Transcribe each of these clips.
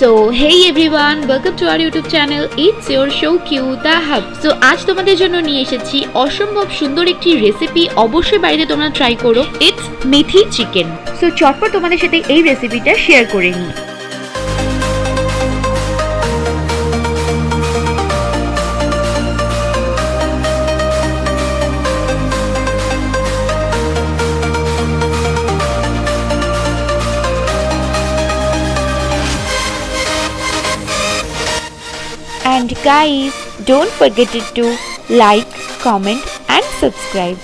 So hey everyone, welcome to our YouTube channel. It's your Soukiu the Hub. So আজ তোমাদের জন্য নিয়ে এসেছি অসম্ভব সুন্দর একটি রেসিপি। অবশ্যই বাড়িতে তোমরা ট্রাই করো। It's methi chicken. So চটপট তোমাদের সাথে এই রেসিপিটা শেয়ার করে নিই। And guys, don't forget to like, comment and subscribe.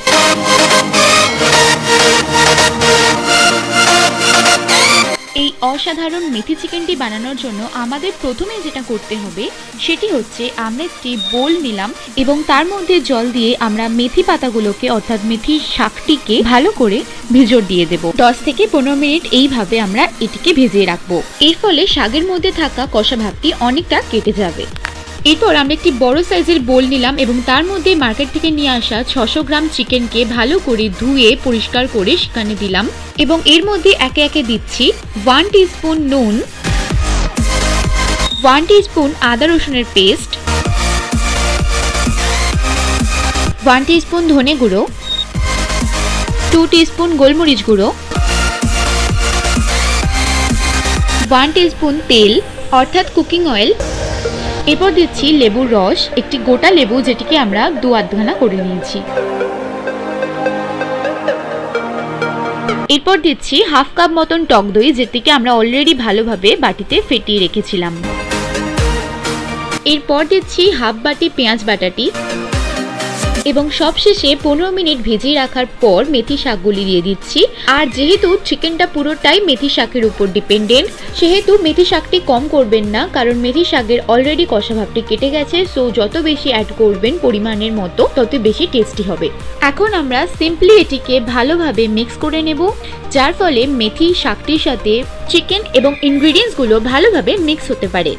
এই অসাধারণ মেথি চিকেনটি বানানোর জন্য আমাদের প্রথমে যেটা করতে হবে সেটি হচ্ছে আমরা একটি বোল নিলাম এবং তার মধ্যে জল দিয়ে আমরা মেথি পাতাগুলোকে অর্থাৎ মেথি শাকটিকে ভালো করে ভিজর দিয়ে দেব। 10 থেকে 15 মিনিট এইভাবে আমরা এটিকে ভিজিয়ে রাখবো। এর ফলে শাকের মধ্যে থাকা কষা ভাবটি অনেকটা কেটে যাবে। এরপর আমরা একটি বড় সাইজের বোল নিলাম এবং তার মধ্যে মার্কেট থেকে নিয়ে আসা 600 গ্রাম চিকেনকে ভালো করে ধুয়ে পরিষ্কার করে সেখানে দিলাম এবং এর মধ্যে একে একে দিচ্ছি 1 টিস্পুন নুন, 1 টিস্পুন আদা রসুনের পেস্ট, 1 টিস্পুন ধনে গুঁড়ো, 2 টিস্পুন গোলমরিচ গুঁড়ো, 1 টিস্পুন তেল অর্থাৎ কুকিং অয়েল। এরপর দিচ্ছি লেবুর রস, একটি গোটা লেবু যেটিকে আমরা 2 আধখানা করে নিয়েছি। এরপর দিচ্ছি হাফ কাপ মতন টক দই যেটিকে আমরা অলরেডি ভালোভাবে বাটিতে ফেটিয়ে রেখেছিলাম। এরপর দিচ্ছি হাফ বাটি পেঁয়াজ বাটাটি এবং সবশেষে 15 মিনিট ভেজিয়ে রাখার পর মেথি শাকগুলি দিয়ে দিচ্ছি। আর যেহেতু চিকেনটা পুরোটাই মেথি শাকের উপর ডিপেন্ডেন্ট সেহেতু মেথি শাকটি কম করবেন না, কারণ মেথি শাকের অলরেডি কষা ভাবটি কেটে গেছে। সো যত বেশি অ্যাড করবেন পরিমাণের মতো তত বেশি টেস্টি হবে। এখন আমরা সিম্পলি এটিকে ভালোভাবে মিক্স করে নেব, যার ফলে মেথি শাকটির সাথে চিকেন এবং ইনগ্রিডিয়েন্টসগুলো ভালোভাবে মিক্স হতে পারে।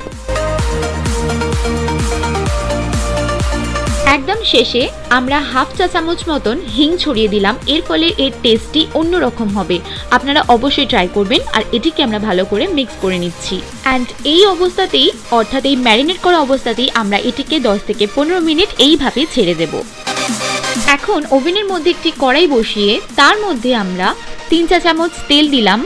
একদম শেষে আমরা হাফ চা চামচ মতন হিং ছড়িয়ে দিলাম। এর ফলে এর টেস্টটি অন্যরকম হবে। আপনারা অবশ্যই ট্রাই করবেন। আর এটিকে আমরা ভালো করে মিক্স করে নিচ্ছি। অ্যান্ড এই অবস্থাতেই অর্থাৎ এই ম্যারিনেট করা অবস্থাতেই আমরা এটিকে 10 থেকে 15 মিনিট এইভাবে ছেড়ে দেব। এখন ওভেনের মধ্যে একটি কড়াই বসিয়ে তার মধ্যে আমরা 3 চা চামচ তেল দিলাম।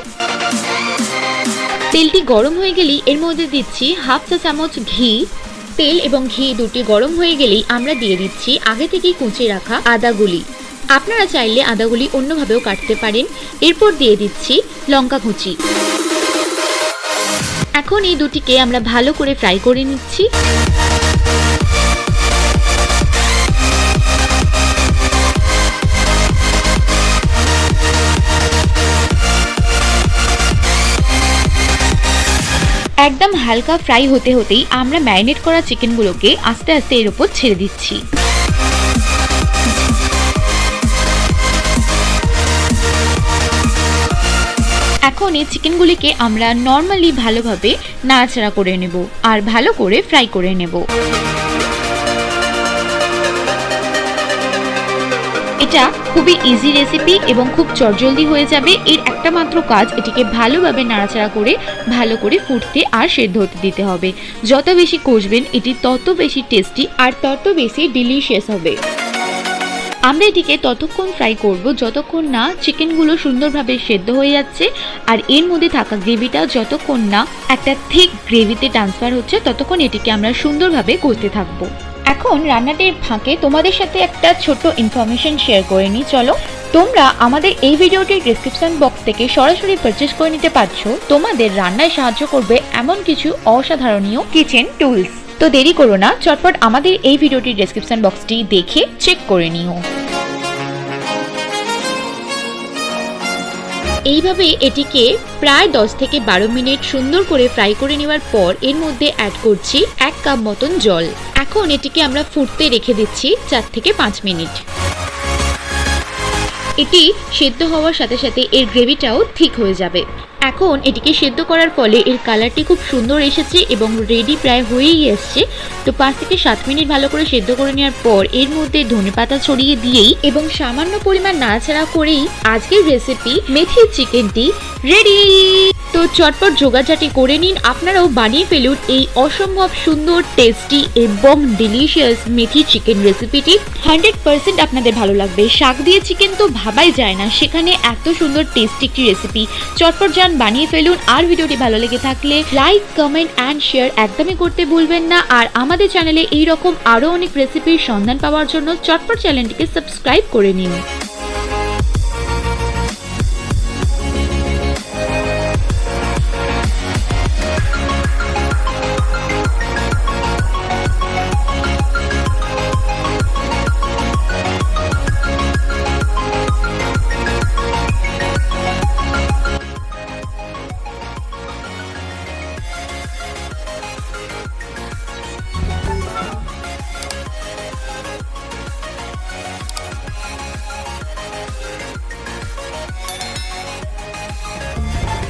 তেলটি গরম হয়ে গেলেই এর মধ্যে দিচ্ছি হাফ চা চামচ ঘি। তেল এবং ঘি দুটি গরম হয়ে গেলেই আমরা দিয়ে দিচ্ছি আগে থেকেই কুচিয়ে রাখা আদাগুলি। আপনারা চাইলে আদাগুলি অন্যভাবেও কাটতে পারেন। এরপর দিয়ে দিচ্ছি লঙ্কা কুচি। এখন এই দুটিকে আমরা ভালো করে ফ্রাই করে নিচ্ছি। একদম হালকা ফ্রাই হতে হতেই আমরা ম্যারিনেট করা চিকেনগুলোকে আস্তে আস্তে এর উপর ছেড়ে দিচ্ছি। এখন এই চিকেনগুলিকে আমরা নর্মালি ভালোভাবে নাড়াচাড়া করে নেব আর ভালো করে ফ্রাই করে নেব। এটা খুবই ইজি রেসিপি এবং খুব চটজলদি হয়ে যাবে। এর একটা মাত্র কাজ এটিকে ভালোভাবে নাড়াচাড়া করে ভালো করে ফুটতে আর সেদ্ধ হতে দিতে হবে। যত বেশি কষবেন এটি তত বেশি টেস্টি আর তত বেশি ডিলিশিয়াস হবে। আমরা এটিকে ততক্ষণ ফ্রাই করব যতক্ষণ না চিকেনগুলো সুন্দরভাবে সেদ্ধ হয়ে যাচ্ছে আর এর মধ্যে থাকা গ্রেভিটা যতক্ষণ না একটা থিক গ্রেভিতে ট্রান্সফার হচ্ছে ততক্ষণ এটিকে আমরা সুন্দরভাবে করতে থাকবো। এখন রান্নাটির ফাঁকে তোমাদের সাথে একটা ছোট্ট ইনফরমেশন শেয়ার করে নিই। চলো, তোমরা আমাদের এই ভিডিওটির ডেসক্রিপশন বক্স থেকে সরাসরি পারচেজ করে নিতে পারছো তোমাদের রান্নায় সাহায্য করবে এমন কিছু অসাধারণীয় কিচেন টুলস। তো দেরি করো না, চটপট আমাদের এই ভিডিওটির ডেসক্রিপশন বক্সটি দেখে চেক করে নিও। এইভাবে এটিকে প্রায় 10 থেকে 12 মিনিট সুন্দর করে ফ্রাই করে নেওয়ার পর এর মধ্যে অ্যাড করছি 1 কাপ মতন জল। এখন এটিকে আমরা ফুটতে রেখে দিচ্ছি 4 থেকে 5 মিনিট। এটি সেদ্ধ হওয়ার সাথে সাথে এর গ্রেভিটাও ঠিক হয়ে যাবে। এখন এটিকে সেদ্ধ করার ফলে এর কালারটি খুব সুন্দর এসেছে এবং রেডি প্রায় হয়েই এসছে। তো 5 থেকে 7 মিনিট ভালো করে সেদ্ধ করে নেওয়ার পর এর মধ্যে ধনেপাতা ছড়িয়ে দিয়েই এবং সামান্য পরিমাণ নাড়াচাড়া করেই আজকের রেসিপি মেথি চিকেনটি রেডি। তো চটপট জোগাড়জাটি করে নিন, আপনারাও বানিয়ে ফেলুন এই অসম্ভব সুন্দর, টেস্টি এবং ডিলিশিয়াস মেথি চিকেন রেসিপিটি। 100% আপনাদের ভালো লাগবে। শাক দিয়ে চিকেন তো ভাবাই যায় না, সেখানে এত সুন্দর টেস্টি একটি রেসিপি। চটপট যান, বানিয়ে ফেলুন। আর ভিডিওটি ভালো লেগে থাকলে লাইক, কমেন্ট অ্যান্ড শেয়ার একদমই করতে ভুলবেন না। আর আমাদের চ্যানেলে এইরকম আরও অনেক রেসিপির সন্ধান পাওয়ার জন্য চটপট চ্যানেলটিকে সাবস্ক্রাইব করে নিন।